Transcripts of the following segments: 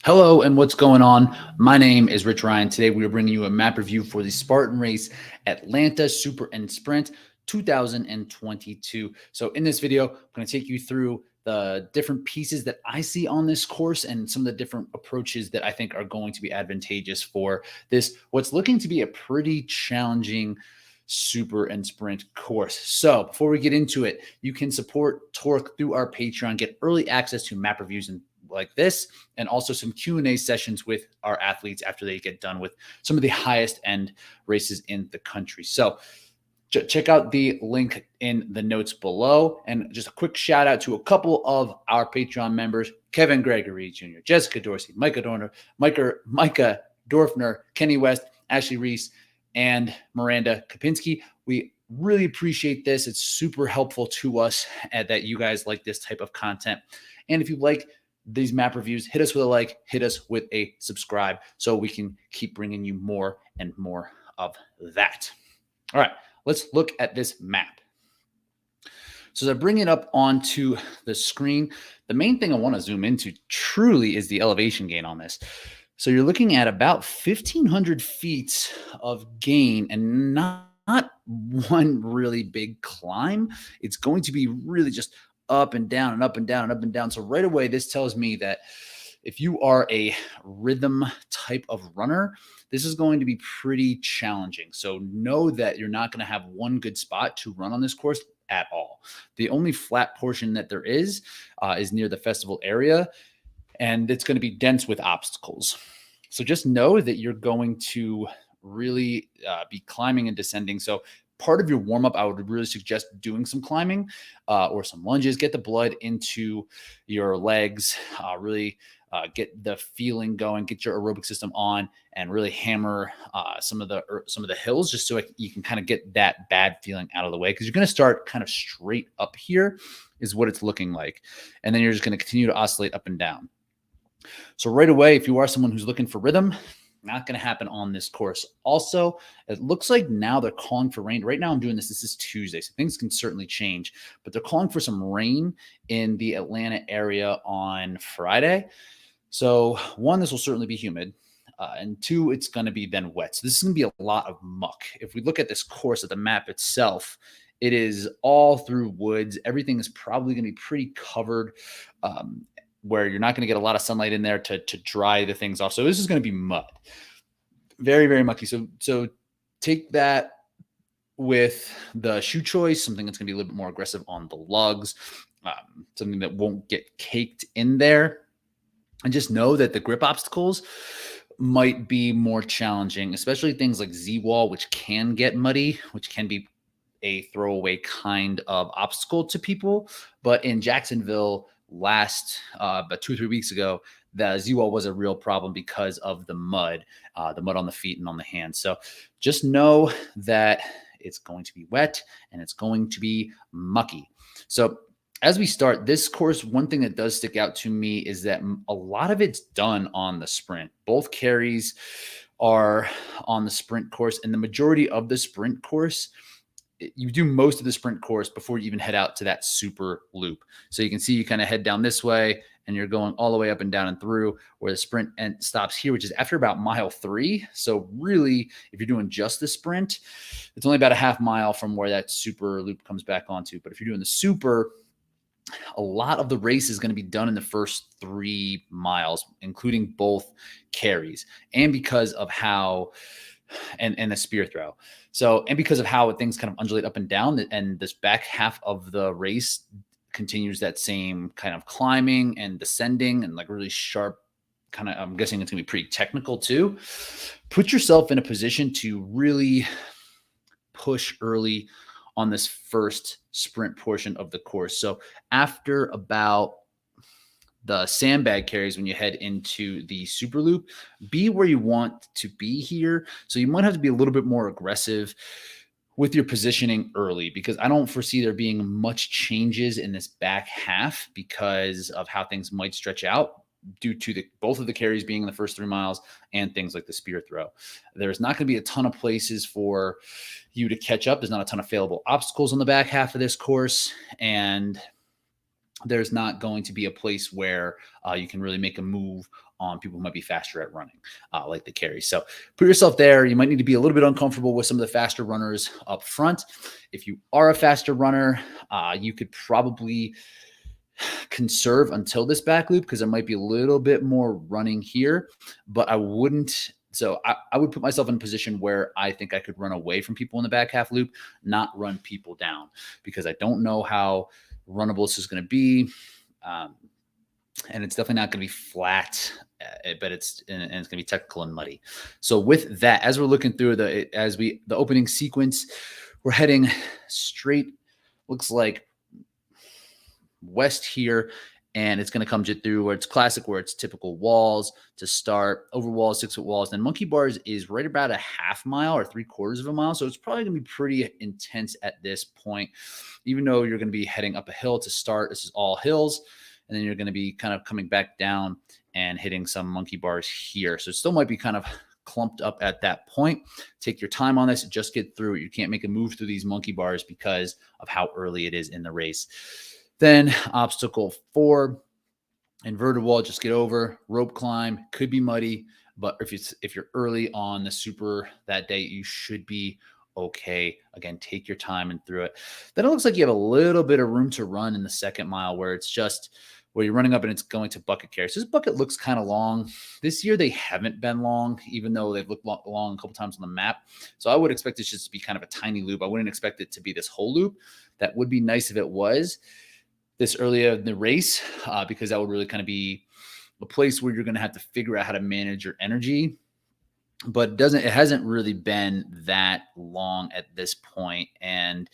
Hello and what's going on? My name is Rich Ryan. Today we are bringing you a map review for the Spartan Race Atlanta Super and Sprint 2022. So in this video, I'm going to take you through the different pieces that I see on this course and some of the different approaches that I think are going to be advantageous for this, what's looking to be a pretty challenging super and sprint course. So before we get into it, you can support TORC through our Patreon, get early access to map reviews and like this, and also some Q&A sessions with our athletes after they get done with some of the highest end races in the country. So check out the link in the notes below. And just a quick shout out to a couple of our Patreon members: Kevin Gregory Jr., Jessica Dorsey, Micah Dorfner, Kenny West, Ashley Reese, and Miranda Kapinski. We really appreciate this. It's super helpful to us that you guys like this type of content. And if you like these map reviews, hit us with a like, hit us with a subscribe so we can keep bringing you more and more of that. All right, let's look at this map. So as I bring it up onto the screen, the main thing I want to zoom into truly is the elevation gain on this. So you're looking at about 1,500 feet of gain and not one really big climb. It's going to be really just up and down and up and down and up and down. So right away, this tells me that if you are a rhythm type of runner, this is going to be pretty challenging. So know that you're not going to have one good spot to run on this course at all. The only flat portion that there is near the festival area, and it's going to be dense with obstacles. So just know that you're going to really be climbing and descending. So part of your warm-up, I would really suggest doing some climbing or some lunges. Get the blood into your legs, really get the feeling going, get your aerobic system on, and really hammer some of the hills just so you can kind of get that bad feeling out of the way, because you're going to start kind of straight up here is what it's looking like. And then you're just going to continue to oscillate up and down. So right away, if you are someone who's looking for rhythm, not going to happen on this course. Also, it looks like now they're calling for rain. Right now I'm doing this. This is Tuesday, so things can certainly change. But they're calling for some rain in the Atlanta area on Friday. So one, this will certainly be humid. And two, it's going to be then wet. So this is going to be a lot of muck. If we look at this course at the map itself, it is all through woods. Everything is probably going to be pretty covered, where you're not going to get a lot of sunlight in there to dry the things off. So this is going to be mud. Very, very mucky. So take that with the shoe choice, something that's going to be a little bit more aggressive on the lugs, something that won't get caked in there. And just know that the grip obstacles might be more challenging, especially things like Z-wall, which can get muddy, which can be a throwaway kind of obstacle to people. But in Jacksonville, about 2 or 3 weeks ago, the Z-wall was a real problem because of the mud on the feet and on the hands. So just know that it's going to be wet and it's going to be mucky. So as we start this course, one thing that does stick out to me is that a lot of it's done on the sprint. Both carries are on the sprint course, and the majority of the sprint course, you do most of the sprint course before you even head out to that super loop. So you can see you kind of head down this way and you're going all the way up and down and through, where the sprint stops here, which is after about mile 3. So really, if you're doing just the sprint, it's only about a half mile from where that super loop comes back onto. But if you're doing the super, a lot of the race is going to be done in the first 3 miles, including both carries. And because of how and the spear throw. So, and because of how things kind of undulate up and down, and this back half of the race continues that same kind of climbing and descending and like really sharp kind of, I'm guessing it's gonna be pretty technical too. Put yourself in a position to really push early on this first sprint portion of the course. So after about the sandbag carries, when you head into the super loop, be where you want to be here. So you might have to be a little bit more aggressive with your positioning early, because I don't foresee there being much changes in this back half because of how things might stretch out due to both of the carries being in the first 3 miles and things like the spear throw. There's not going to be a ton of places for you to catch up. There's not a ton of failable obstacles on the back half of this course. And there's not going to be a place where you can really make a move on people who might be faster at running, like the carry. So put yourself there. You might need to be a little bit uncomfortable with some of the faster runners up front. If you are a faster runner, you could probably conserve until this back loop because there might be a little bit more running here, but I wouldn't. So I would put myself in a position where I think I could run away from people in the back half loop, not run people down, because I don't know how runnable this is going to be. And it's definitely not going to be flat, but it's going to be technical and muddy. So with that, as we're looking through the opening sequence, we're heading straight, looks like west here, and it's going to come through where it's classic, where it's typical walls to start, over walls, 6-foot walls. Then monkey bars is right about a half mile or 3/4 of a mile. So it's probably going to be pretty intense at this point, even though you're going to be heading up a hill to start. This is all hills. And then you're going to be kind of coming back down and hitting some monkey bars here. So it still might be kind of clumped up at that point. Take your time on this. Just get through it. You can't make a move through these monkey bars because of how early it is in the race. Then obstacle 4, inverted wall, just get over. Rope climb, could be muddy, but if you're early on the super that day, you should be okay. Again, take your time and through it. Then it looks like you have a little bit of room to run in the second mile, where it's just where you're running up and it's going to bucket carry. So this bucket looks kind of long. This year they haven't been long, even though they've looked long a couple times on the map. So I would expect this just to be kind of a tiny loop. I wouldn't expect it to be this whole loop. That would be nice if it was this early in the race, because that would really kind of be a place where you're going to have to figure out how to manage your energy. But it hasn't really been that long at this point. And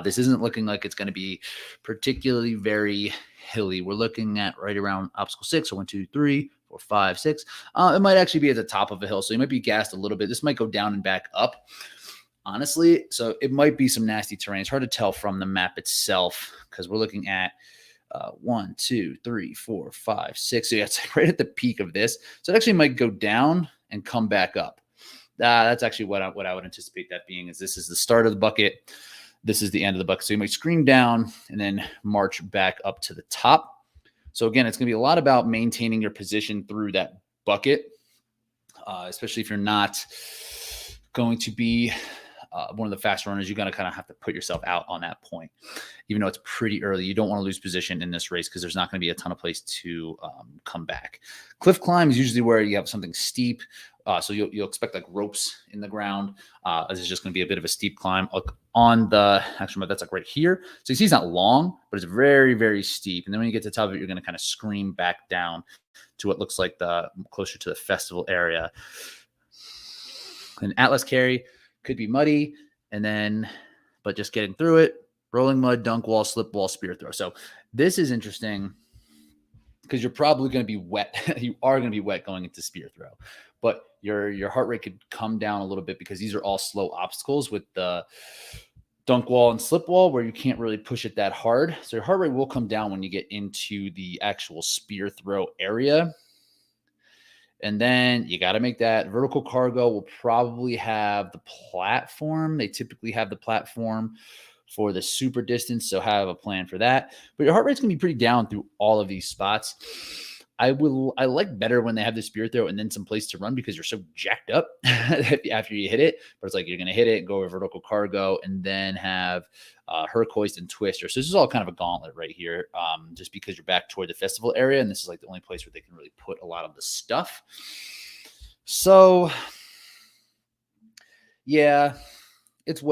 this isn't looking like it's going to be particularly very hilly. We're looking at right around obstacle 6. So 1, 2, 3, 4, 5, 6. It might actually be at the top of a hill. So you might be gassed a little bit. This might go down and back up, honestly. So it might be some nasty terrain. It's hard to tell from the map itself, because we're looking at 1, 2, 3, 4, 5, 6. So yeah, it's right at the peak of this. So it actually might go down and come back up. That's actually what I would anticipate that being, is this is the start of the bucket. This is the end of the bucket. So you might scream down and then march back up to the top. So again, it's going to be a lot about maintaining your position through that bucket, especially if you're not going to be one of the fast runners. You're going to kind of have to put yourself out on that point, even though it's pretty early. You don't want to lose position in this race because there's not going to be a ton of place to come back. Cliff climb is usually where you have something steep. So you'll expect like ropes in the ground. This is just going to be a bit of a steep climb on actually that's like right here. So you see it's not long, but it's very, very steep. And then when you get to the top of it, you're going to kind of scream back down to what looks like closer to the festival area. An Atlas carry could be muddy, but just getting through it. Rolling mud, dunk wall, slip wall, spear throw. So this is interesting because you're probably going to be wet. You are going to be wet going into spear throw, but your heart rate could come down a little bit because these are all slow obstacles with the dunk wall and slip wall where you can't really push it that hard. So your heart rate will come down when you get into the actual spear throw area. And then you got to make that vertical cargo will probably have the platform. They typically have the platform for the super distance. So have a plan for that. But your heart rate's going to be pretty down through all of these spots. I like better when they have the spear throw and then some place to run because you're so jacked up after you hit it. But it's like you're going to hit it and go over vertical cargo and then have Herc hoist and twister. So this is all kind of a gauntlet right here, just because you're back toward the festival area. And this is like the only place where they can really put a lot of the stuff. So yeah, it is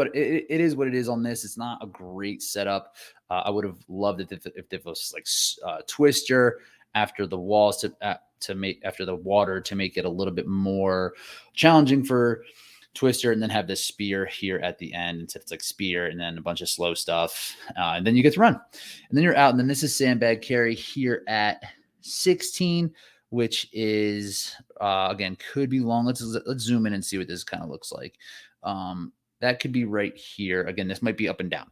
what it is on this. It's not a great setup. I would have loved it if it was like twister after the walls after the water to make it a little bit more challenging for twister, and then have this spear here at the end. Instead it's like spear and then a bunch of slow stuff, and then you get to run, and then you're out. And then this is sandbag carry here at 16, which is again could be long. Let's zoom in and see what this kind of looks like. That could be right here. Again, this might be up and down.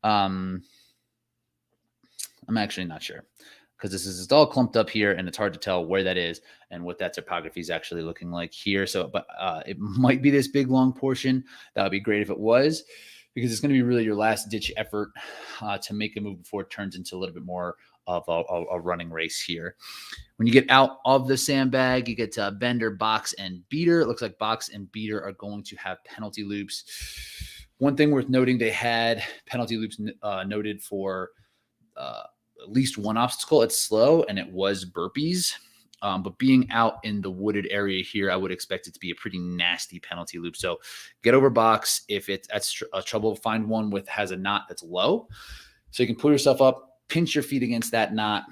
I'm actually not sure, because it's all clumped up here and it's hard to tell where that is and what that topography is actually looking like here. So, but it might be this big, long portion. That would be great if it was, because it's going to be really your last ditch effort to make a move before it turns into a little bit more of a running race here. When you get out of the sandbag, you get to bender, box, and beater. It looks like box and beater are going to have penalty loops. One thing worth noting, they had penalty loops noted for at least one obstacle. It's slow, and it was burpees. But being out in the wooded area here, I would expect it to be a pretty nasty penalty loop. So get over box. If it's trouble, find one with has a knot that's low. So you can pull yourself up, pinch your feet against that knot,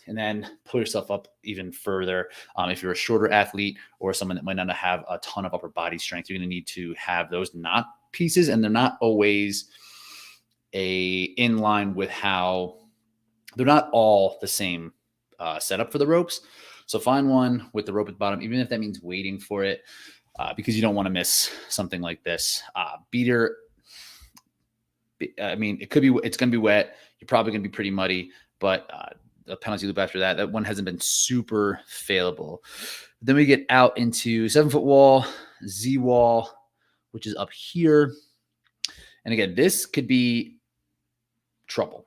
and then pull yourself up even further. If you're a shorter athlete or someone that might not have a ton of upper body strength, you're going to need to have those knot pieces, and they're not always in line with how they're not all the same setup for the ropes. So find one with the rope at the bottom, even if that means waiting for it, because you don't want to miss something like this. Beater, I mean, it's going to be wet. You're probably going to be pretty muddy, but the penalty loop after that one hasn't been super failable. Then we get out into 7-foot wall, Z wall, which is up here. And again, this could be trouble.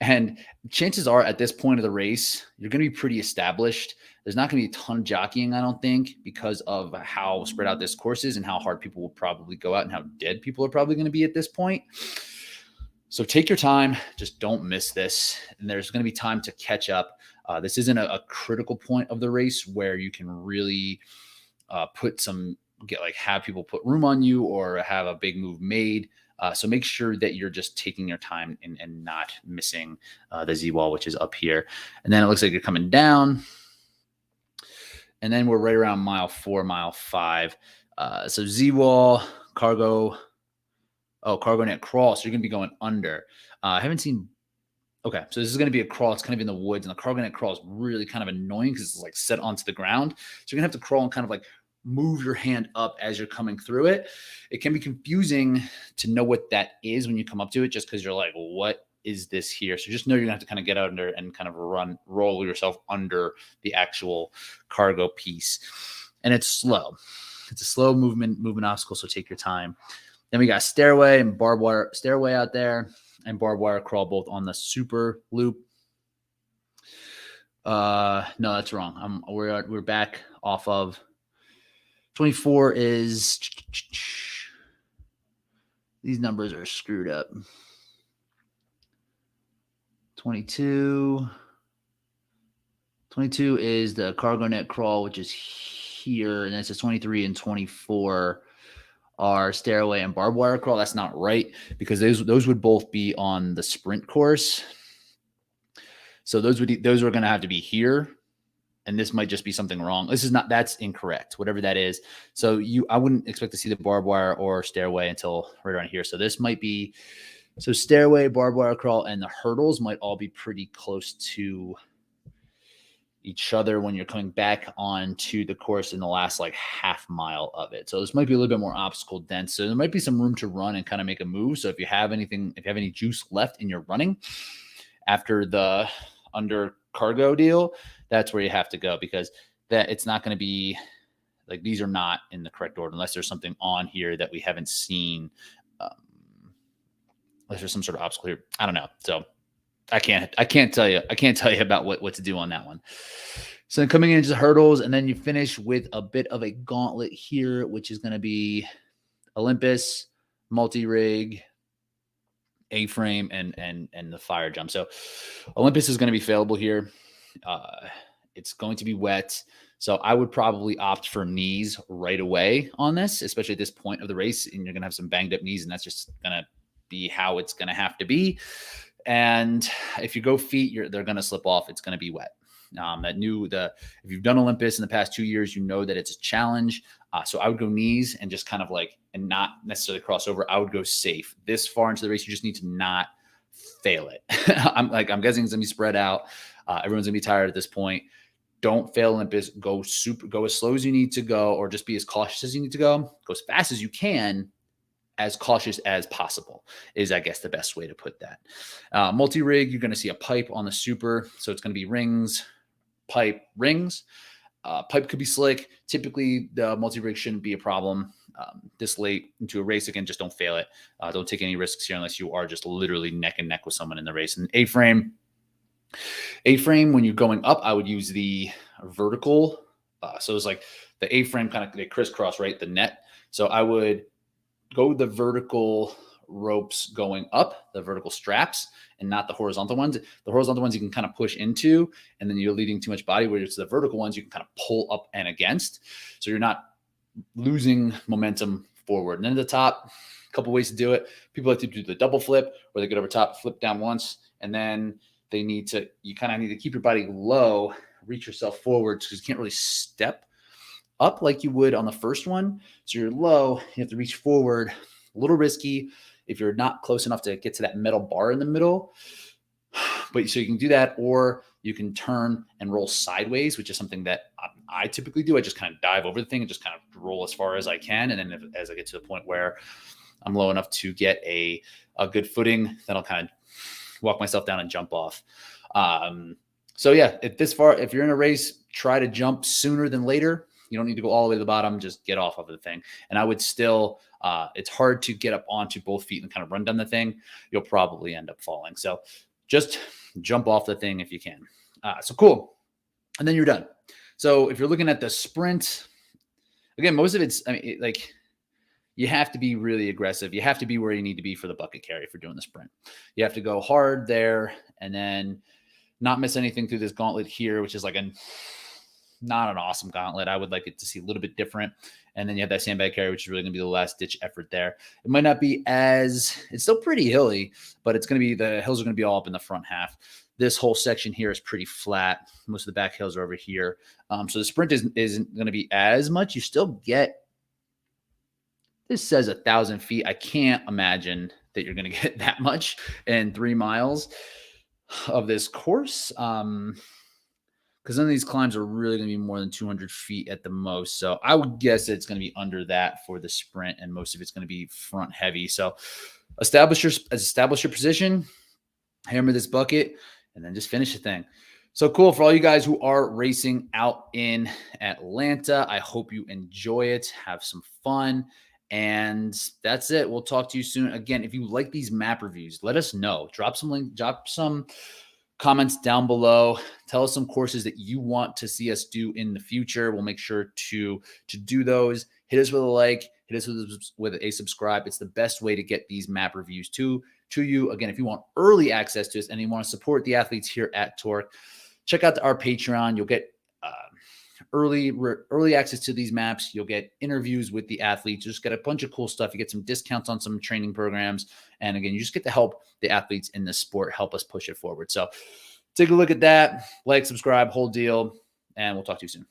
And chances are at this point of the race, you're going to be pretty established. There's not going to be a ton of jockeying, I don't think, because of how spread out this course is and how hard people will probably go out and how dead people are probably going to be at this point. So take your time. Just don't miss this. And there's going to be time to catch up. This isn't a critical point of the race where you can really have people put room on you or have a big move made. So make sure that you're just taking your time and not missing the Z wall, which is up here. And then it looks like you're coming down. And then we're right around mile 4, mile 5. So Z wall, cargo net crawl. So you're going to be going under. I haven't seen. Okay, so this is going to be a crawl. It's kind of in the woods, and the cargo net crawl is really kind of annoying because it's like set onto the ground. So you're going to have to crawl and kind of like move your hand up as you're coming through it. It can be confusing to know what that is when you come up to it, just because you're like, what is this here? So just know you're gonna have to kind of get under and kind of roll yourself under the actual cargo piece. And it's slow. It's a slow movement obstacle, so take your time. Then we got stairway and barbed wire, stairway out there and barbed wire crawl both on the super loop. No, that's wrong. We're back off of 24 is, these numbers are screwed up. 22 is the cargo net crawl, which is here. And then it says 23 and 24 are stairway and barbed wire crawl. That's not right, because those would both be on the sprint course. So those are going to have to be here. And this might just be something wrong. That's incorrect, whatever that is. So I wouldn't expect to see the barbed wire or stairway until right around here. So this might be, so stairway, barbed wire crawl, and the hurdles might all be pretty close to each other when you're coming back onto the course in the last like half mile of it. So this might be a little bit more obstacle dense. So there might be some room to run and kind of make a move. So if you have any juice left in your running after the under cargo deal, that's where you have to go, because that it's not going to be like, these are not in the correct order unless there's something on here that we haven't seen. Unless there's some sort of obstacle here. I don't know. So I can't tell you about what to do on that one. So then coming into the hurdles, and then you finish with a bit of a gauntlet here, which is going to be Olympus, multi-rig, A-frame, and the fire jump. So Olympus is going to be failable here. It's going to be wet. So I would probably opt for knees right away on this, especially at this point of the race. And you're going to have some banged up knees, and that's just going to be how it's going to have to be. And if you go feet, they're going to slip off. It's going to be wet. If you've done Olympus in the past 2 years, you know that it's a challenge. So I would go knees and just kind of and not necessarily cross over. I would go safe. This far into the race, you just need to not fail it. I'm guessing it's going to be spread out. Everyone's gonna be tired at this point. Don't fail Olympus. Go as slow as you need to go, or just be as cautious as you need to go. Go as fast as you can, as cautious as possible is, I guess, the best way to put that. Multi-rig, you're gonna see a pipe on the super. So it's gonna be rings, pipe, rings. Pipe could be slick. Typically, the multi-rig shouldn't be a problem. This late into a race, again, just don't fail it. Don't take any risks here unless you are just literally neck and neck with someone in the race. And A-frame, A-frame, when you're going up, I would use the vertical. So it's like the A-frame kind of, they crisscross, right? The net. So I would go the vertical ropes going up, the vertical straps, and not the horizontal ones. The horizontal ones you can kind of push into, and then you're leading too much body, whereas the vertical ones you can kind of pull up and against. So you're not losing momentum forward. And then at the top, a couple ways to do it. People like to do the double flip, where they get over top, flip down once, and then you kind of need to keep your body low, reach yourself forward, because you can't really step up like you would on the first one. So you're low, you have to reach forward, a little risky if you're not close enough to get to that metal bar in the middle. But so you can do that, or you can turn and roll sideways, which is something that I typically do. I just kind of dive over the thing and just kind of roll as far as I can. And then as I get to the point where I'm low enough to get a good footing, then I'll kind of walk myself down and jump off. So yeah, if you're in a race, try to jump sooner than later. You don't need to go all the way to the bottom, just get off of the thing. And I would still, it's hard to get up onto both feet and kind of run down the thing. You'll probably end up falling. So just jump off the thing if you can. So cool. And then you're done. So if you're looking at the sprint, again, most of it's, you have to be really aggressive. You have to be where you need to be for the bucket carry for doing the sprint. You have to go hard there and then not miss anything through this gauntlet here, which is like not an awesome gauntlet. I would like it to see a little bit different. And then you have that sandbag carry, which is really going to be the last ditch effort there. It might not be it's still pretty hilly, but the hills are going to be all up in the front half. This whole section here is pretty flat. Most of the back hills are over here. So the sprint isn't going to be as much. You still get, this says 1,000 feet. I can't imagine that you're going to get that much in 3 miles of this course. Because none of these climbs are really going to be more than 200 feet at the most. So I would guess it's going to be under that for the sprint, and most of it's going to be front heavy. So establish your position, hammer this bucket, and then just finish the thing. So cool for all you guys who are racing out in Atlanta. I hope you enjoy it. Have some fun. And that's it. We'll talk to you soon. Again, if you like these map reviews, let us know. Drop some comments down below. Tell us some courses that you want to see us do in the future. We'll make sure to do those. Hit us with a like. Hit us with a subscribe. It's the best way to get these map reviews to you. Again, if you want early access to us and you want to support the athletes here at TORC, check out our Patreon. You'll get early access to these maps. You'll get interviews with the athletes. You just get a bunch of cool stuff. You get some discounts on some training programs. And again, you just get to help the athletes in this sport, help us push it forward. So take a look at that, like, subscribe, whole deal, and we'll talk to you soon.